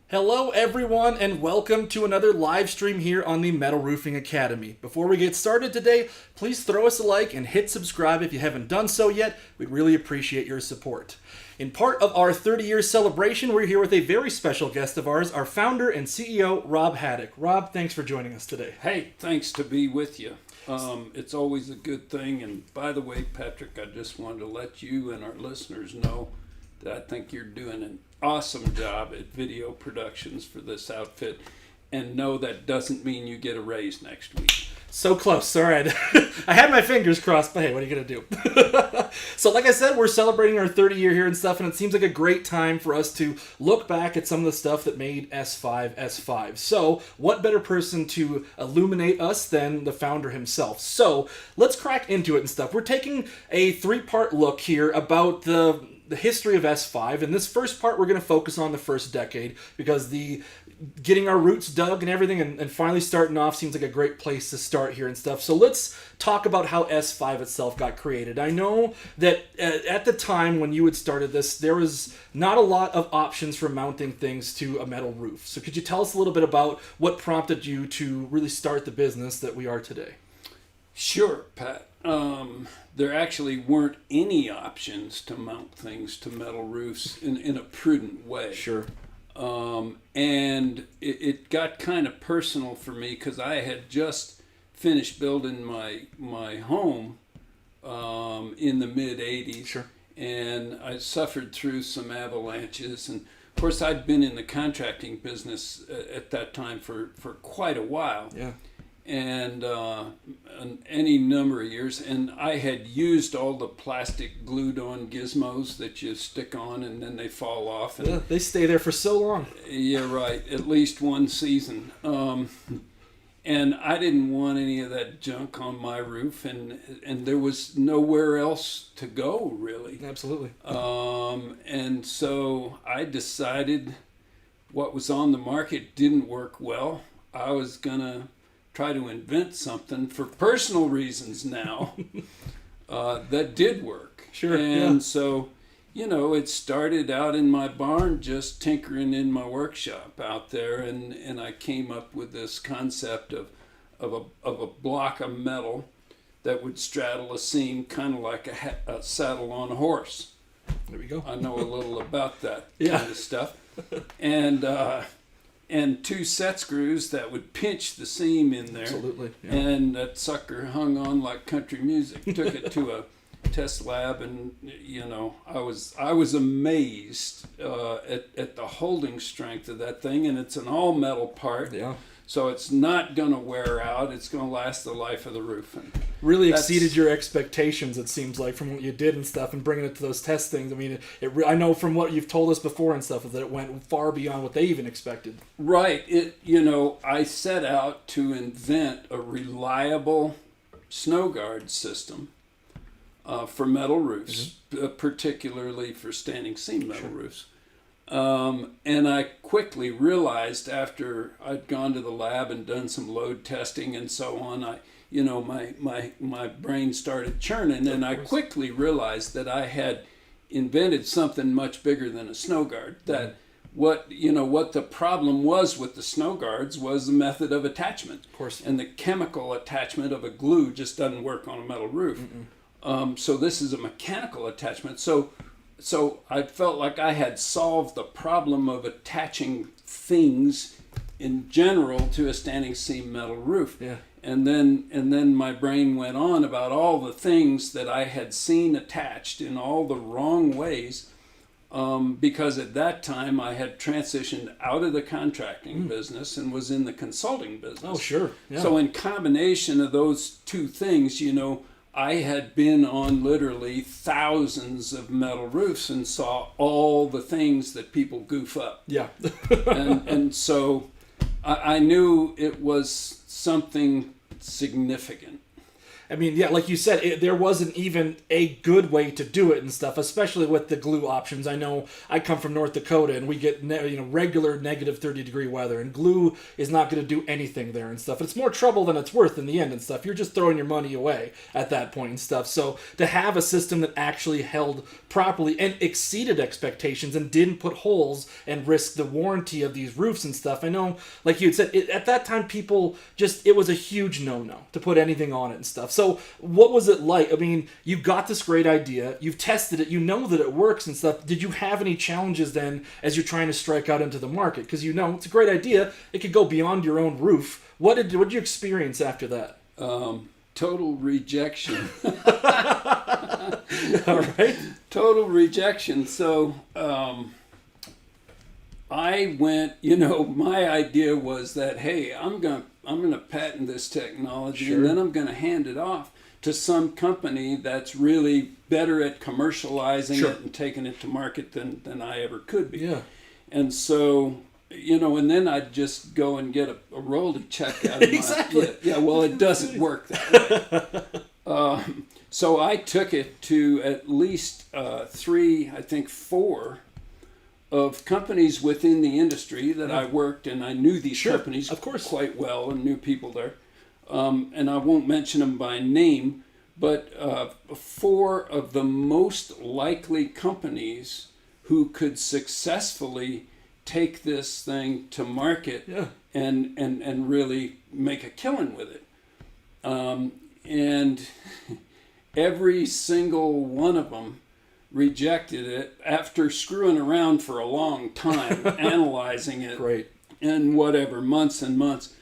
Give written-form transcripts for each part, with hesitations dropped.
Hello everyone and welcome to another live stream here on the Metal Roofing Academy. Before we get started today, please throw us a like and hit subscribe if you haven't done so yet. We'd really appreciate your support. In part of our 30-year celebration, we're here with a very special guest of ours, our founder and CEO, Rob Haddock. Rob, thanks for joining us today. Hey, thanks to be with you. It's always a good thing. And by the way, Patrick, I just wanted to let you and our listeners know that I think you're doing an awesome job at video productions for this outfit. And no, that doesn't mean you get a raise next week. So close. All right. I had my fingers crossed, but hey, what are you going to do? So like I said, we're celebrating our 30 year here and stuff, and it seems like a great time for us to look back at some of the stuff that made S5 S5. So what better person to illuminate us than the founder himself? So let's crack into it and stuff. We're taking a 3-part look here about the history of S5. In this first part, we're going to focus on the first decade because getting our roots dug and everything and finally starting off seems like a great place to start here and stuff. So let's talk about how S5 itself got created. I know that at the time when you had started this, there was not a lot of options for mounting things to a metal roof. So could you tell us a little bit about what prompted you to really start the business that we are today? Sure, Pat. There actually weren't any options to mount things to metal roofs in a prudent way. Sure. And it got kind of personal for me because I had just finished building my home in the mid-'80s. Sure. And I suffered through some avalanches. And of course, I'd been in the contracting business at that time for quite a while. Yeah. And any number of years, and I had used all the plastic glued on gizmos that you stick on and then they fall off. And, Yeah, they stay there for so long. yeah, right, at least one season. And I didn't want any of that junk on my roof, and there was nowhere else to go, really. Absolutely. And so I decided what was on the market didn't work well. I was going to try to invent something for personal reasons now that did work. Sure. And yeah. so, it started out in my barn, just tinkering in my workshop out there, and I came up with this concept of a block of metal that would straddle a seam, kind of like a saddle on a horse. There we go. I know a little about that Yeah. kind of stuff, and 2 set screws that would pinch the seam in there. Absolutely. Yeah. And that sucker hung on like country music. Took it to a test lab, and I was amazed at the holding strength of that thing. And it's an all metal part. Yeah. So it's not going to wear out. It's going to last the life of the roof. And really exceeded your expectations, it seems like, from what you did and stuff, and bringing it to those test things. I mean, I know from what you've told us before and stuff that it went far beyond what they even expected. Right. I set out to invent a reliable snow guard system for metal roofs, particularly for standing seam metal roofs. And I quickly realized after I'd gone to the lab and done some load testing and so on, my brain started churning, and I quickly realized that I had invented something much bigger than a snow guard. That what the problem was with the snow guards was the method of attachment. Of course. And the chemical attachment of a glue just doesn't work on a metal roof. So this is a mechanical attachment. So I felt like I had solved the problem of attaching things in general to a standing seam metal roof. Yeah. And then my brain went on about all the things that I had seen attached in all the wrong ways, because at that time I had transitioned out of the contracting business and was in the consulting business. Oh, sure. Yeah. So in combination of those two things, I had been on literally thousands of metal roofs and saw all the things that people goof up. Yeah. and so I knew it was something significant. I mean, yeah, like you said, there wasn't even a good way to do it and stuff, especially with the glue options. I know I come from North Dakota, and we get regular negative 30-degree weather, and glue is not going to do anything there and stuff. It's more trouble than it's worth in the end and stuff. You're just throwing your money away at that point and stuff. So to have a system that actually held properly and exceeded expectations and didn't put holes and risk the warranty of these roofs and stuff, I know, like you had said, at that time, people it was a huge no-no to put anything on it and stuff. So what was it like? I mean, you got this great idea, you've tested it, you know that it works and stuff. Did you have any challenges then as you're trying to strike out into the market? Because it's a great idea, it could go beyond your own roof. What did you experience after that? Total rejection. All right. Total rejection. So I went, my idea was that, hey, I'm gonna patent this technology, Sure. and then I'm gonna hand it off to some company that's really better at commercializing Sure. it and taking it to market than I ever could be. Yeah. And so, and then I'd just go and get a royalty check out of Exactly. Yeah, well, it doesn't work that way. So I took it to at least 3, I think 4 of companies within the industry that I worked, and I knew these Sure, companies of course. quite well and knew people there. And I won't mention them by name, but 4 of the most likely companies who could successfully take this thing to market Yeah. and really make a killing with it. And every single one of them rejected it after screwing around for a long time, analyzing it, Great. and whatever, months and months.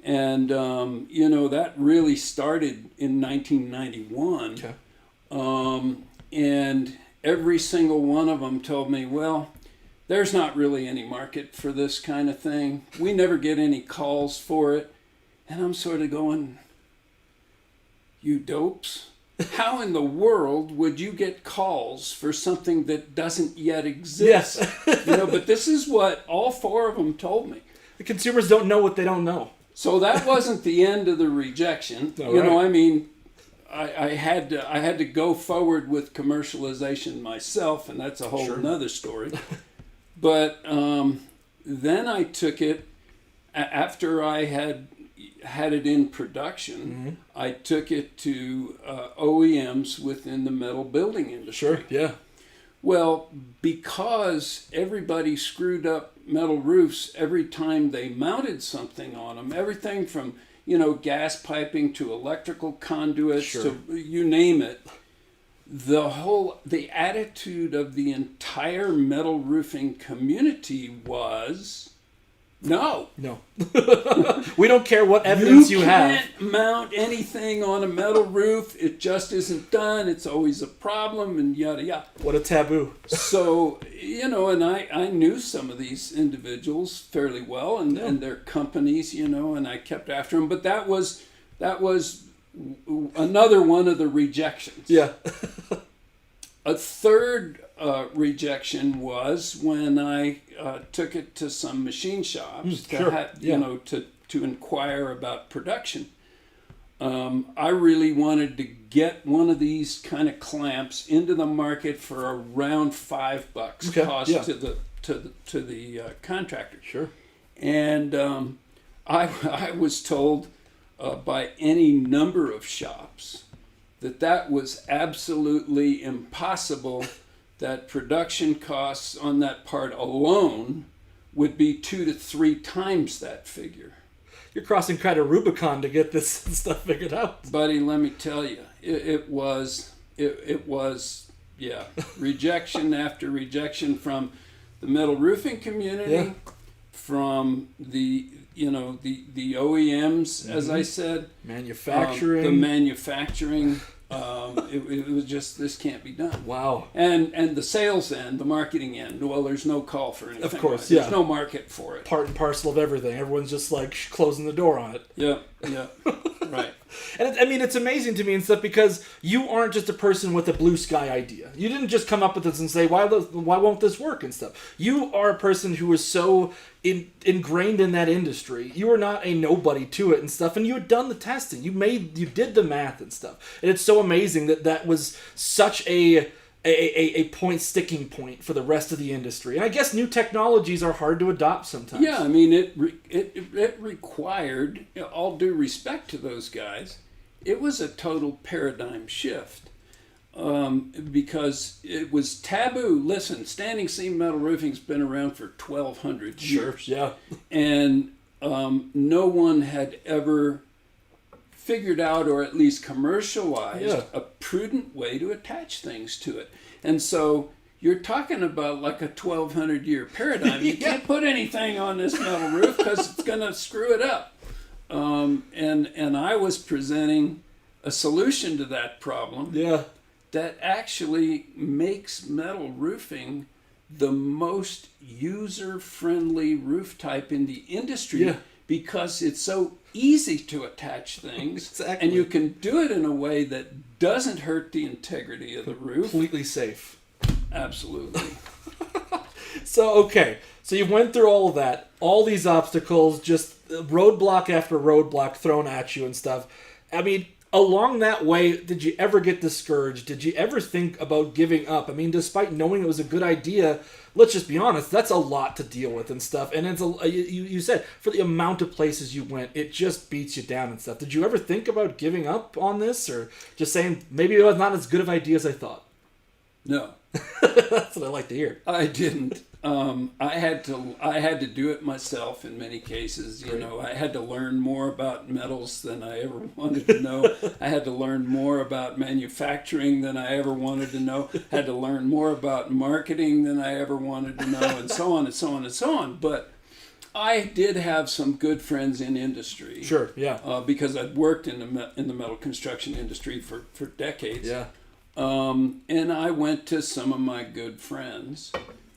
And, that really started in 1991. Okay. And every single one of them told me, well, there's not really any market for this kind of thing. We never get any calls for it. And I'm sort of going, you dopes? How in the world would you get calls for something that doesn't yet exist? Yes. But this is what all 4 of them told me. The consumers don't know what they don't know. So that wasn't the end of the rejection. All right. I mean, I had to go forward with commercialization myself, and that's a whole Sure. nother story. But then I took it after I had it in production. Mm-hmm. I took it to OEMs within the metal building industry. Sure. Yeah. Well, because everybody screwed up metal roofs every time they mounted something on them, everything from, gas piping to electrical conduits Sure. to you name it, the attitude of the entire metal roofing community was, no. We don't care what evidence you have. can't mount anything on a metal roof. It just isn't done. It's always a problem, and yada yada. What a taboo. So, and I knew some of these individuals fairly well, and their companies, and I kept after them. But that was another one of the rejections. Yeah. A third rejection was when I took it to some machine shops to inquire about production. I really wanted to get one of these kind of clamps into the market for around $5 Okay, cost yeah. to the contractor. Sure. And I was told by any number of shops that was absolutely impossible, that production costs on that part alone would be 2 to 3 times that figure. You're crossing quite a Rubicon to get this stuff figured out. Buddy, let me tell you, it was rejection after rejection from the metal roofing community, Yeah. from the OEMs, as I said, Manufacturing. the manufacturing. It was just, this can't be done. Wow. And the sales end, the marketing end, well, there's no call for anything. Of course, There's yeah. no market for it. Part and parcel of everything. Everyone's just like closing the door on it. Yeah. Right. And it's amazing to me and stuff because you aren't just a person with a blue sky idea. You didn't just come up with this and say, why won't this work and stuff. You are a person who is so ingrained in that industry. You are not a nobody to it and stuff, and you had done the testing. You did the math and stuff. And it's so amazing that was such a sticking point for the rest of the industry. And I guess new technologies are hard to adopt sometimes. Yeah, I mean, it required, all due respect to those guys, it was a total paradigm shift. Because it was taboo. Listen, standing seam metal roofing's been around for 1,200 years. Sure, yeah. And no one had ever figured out, or at least commercialized, a prudent way to attach things to it. And so you're talking about like a 1,200 year paradigm. You can't put anything on this metal roof because it's going to screw it up. And I was presenting a solution to that problem that actually makes metal roofing the most user-friendly roof type in the industry because it's so easy to attach things. Exactly. And you can do it in a way that doesn't hurt the integrity of the roof. Completely safe. Absolutely. So you went through all of that, all these obstacles, just roadblock after roadblock thrown at you and stuff. I mean, along that way, did you ever get discouraged? Did you ever think about giving up? I mean, despite knowing it was a good idea, let's just be honest, that's a lot to deal with and stuff. And it's you said, for the amount of places you went, it just beats you down and stuff. Did you ever think about giving up on this, or just saying, maybe it was not as good of an idea as I thought? No. That's what I like to hear. I didn't. I had to do it myself in many cases. You know, I had to learn more about metals than I ever wanted to know. I had to learn more about manufacturing than I ever wanted to know. I had to learn more about marketing than I ever wanted to know, and so on and so on and so on. But I did have some good friends in industry. Sure, yeah. Because I'd worked in the metal construction industry for decades. Yeah. And I went to some of my good friends.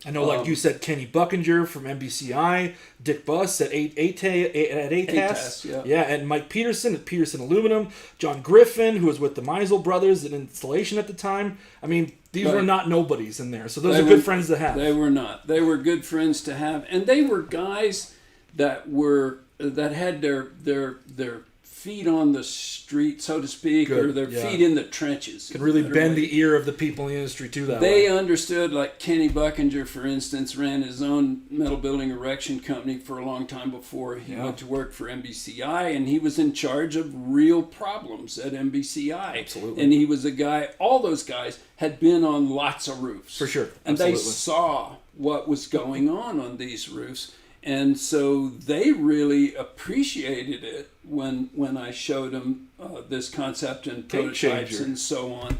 I know, like you said, Kenny Buckinger from NBCI, Dick Buss at ATAS, and Mike Peterson at Peterson Aluminum, John Griffin, who was with the Meisel brothers in installation at the time. I mean, these were not nobodies in there, so those are good friends to have. They were not. They were good friends to have, and they were guys that had their feet on the street, so to speak, or their feet in the trenches. Can really bend the ear of the people in the industry too that way. They way. Understood, like Kenny Buckinger, for instance, ran his own metal building erection company for a long time before he went to work for NBCI, and he was in charge of real problems at NBCI. Absolutely. And he was a guy, all those guys had been on lots of roofs. For sure. And they saw what was going on these roofs. And so they really appreciated it when I showed them this concept and prototypes and so on.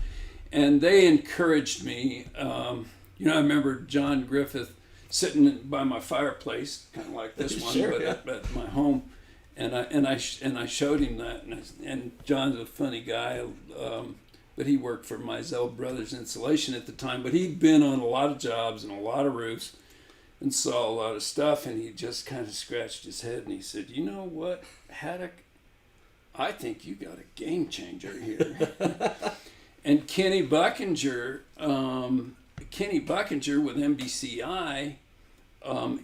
And they encouraged me. I remember John Griffith sitting by my fireplace, kind of like this one, at my home. And I showed him that. And John's a funny guy, but he worked for Meisel Brothers Insulation at the time. But he'd been on a lot of jobs and a lot of roofs, and saw a lot of stuff, and he just kind of scratched his head and he said, "You know what, Haddock, I think you got a game changer here." And Kenny Buckinger with NBCI,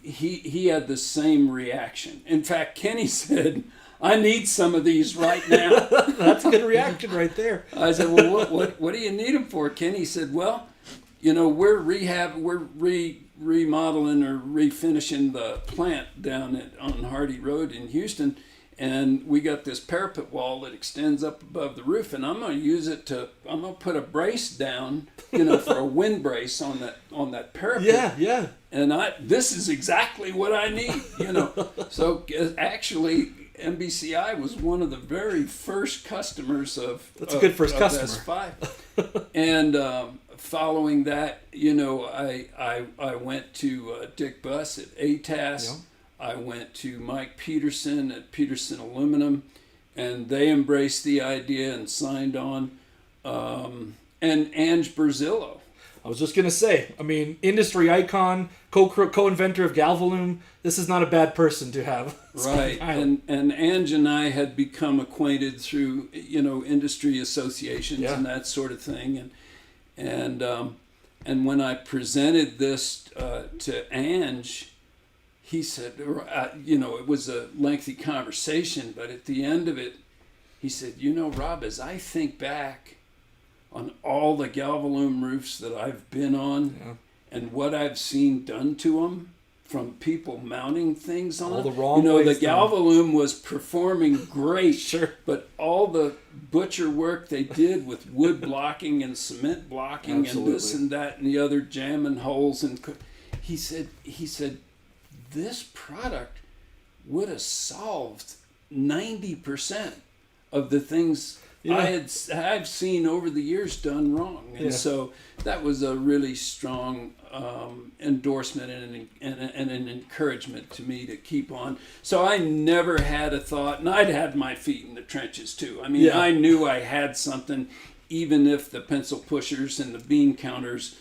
he had the same reaction. In fact, Kenny said, "I need some of these right now." That's a good reaction right there. I said, "Well, what do you need them for?" Kenny said, "Well, we're remodeling or refinishing the plant down on Hardy Road in Houston, and we got this parapet wall that extends up above the roof, and I'm going to put a brace down, for a wind brace on that parapet." Yeah. And this is exactly what I need, So actually, NBCI was one of the very first customers of a good first customer. S5. And following that, I went to Dick Buss at ATAS. Yeah. I went to Mike Peterson at Peterson Aluminum, and they embraced the idea and signed on. And Ange Burzillo. I was just going to say, I mean, industry icon, co-inventor of Galvalume, this is not a bad person to have. Right. And Ange and I had become acquainted through, industry associations and that sort of thing. And when I presented this to Ange, he said, it was a lengthy conversation, but at the end of it, he said, Rob, as I think back on all the Galvalume roofs that I've been on and what I've seen done to them, from people mounting things on all the them. wrong ways the Galvalume was performing great, sure, but all the butcher work they did with wood blocking and cement blocking and this and that and the other, jamming holes, and he said this product would have solved 90% of the things I've seen over the years done wrong, and so that was a really strong endorsement and an encouragement to me to keep on. So I never had a thought, and I'd had my feet in the trenches too. I mean, I knew I had something, even if the pencil pushers and the bean counters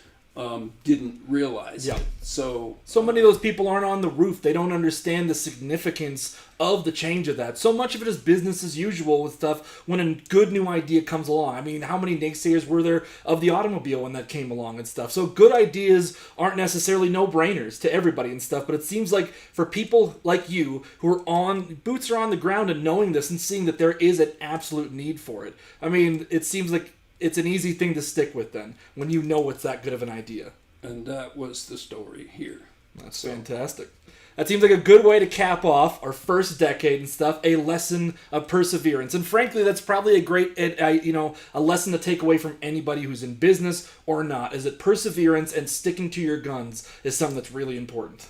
didn't realize it. So many of those people aren't on the roof. They don't understand the significance of the change of that. So much of it is business as usual with stuff when a good new idea comes along. I mean, how many naysayers were there of the automobile when that came along and stuff? So good ideas aren't necessarily no-brainers to everybody and stuff, but it seems like for people like you who are boots are on the ground and knowing this and seeing that there is an absolute need for it. I mean, it seems like it's an easy thing to stick with then, when you know it's that good of an idea. And that was the story here. That's fantastic. That seems like a good way to cap off our first decade and stuff, a lesson of perseverance. And frankly, that's probably a great, a lesson to take away from anybody who's in business or not, is that perseverance and sticking to your guns is something that's really important.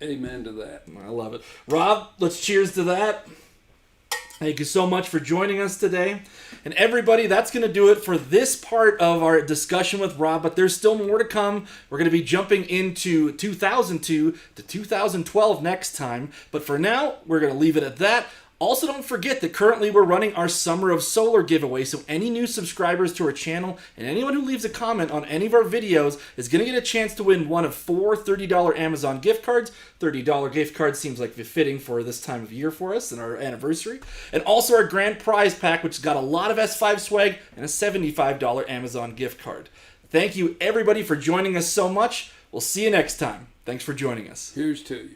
Amen to that. I love it. Rob, let's cheers to that. Thank you so much for joining us today. And everybody, that's going to do it for this part of our discussion with Rob, but there's still more to come. We're going to be jumping into 2002 to 2012 next time. But for now, we're going to leave it at that. Also, don't forget that currently we're running our Summer of Solar giveaway, so any new subscribers to our channel and anyone who leaves a comment on any of our videos is going to get a chance to win one of 4 $30 Amazon gift cards. $30 gift card seems like fitting for this time of year for us and our anniversary. And also our grand prize pack, which has got a lot of S5 swag and a $75 Amazon gift card. Thank you, everybody, for joining us so much. We'll see you next time. Thanks for joining us. Here's to you.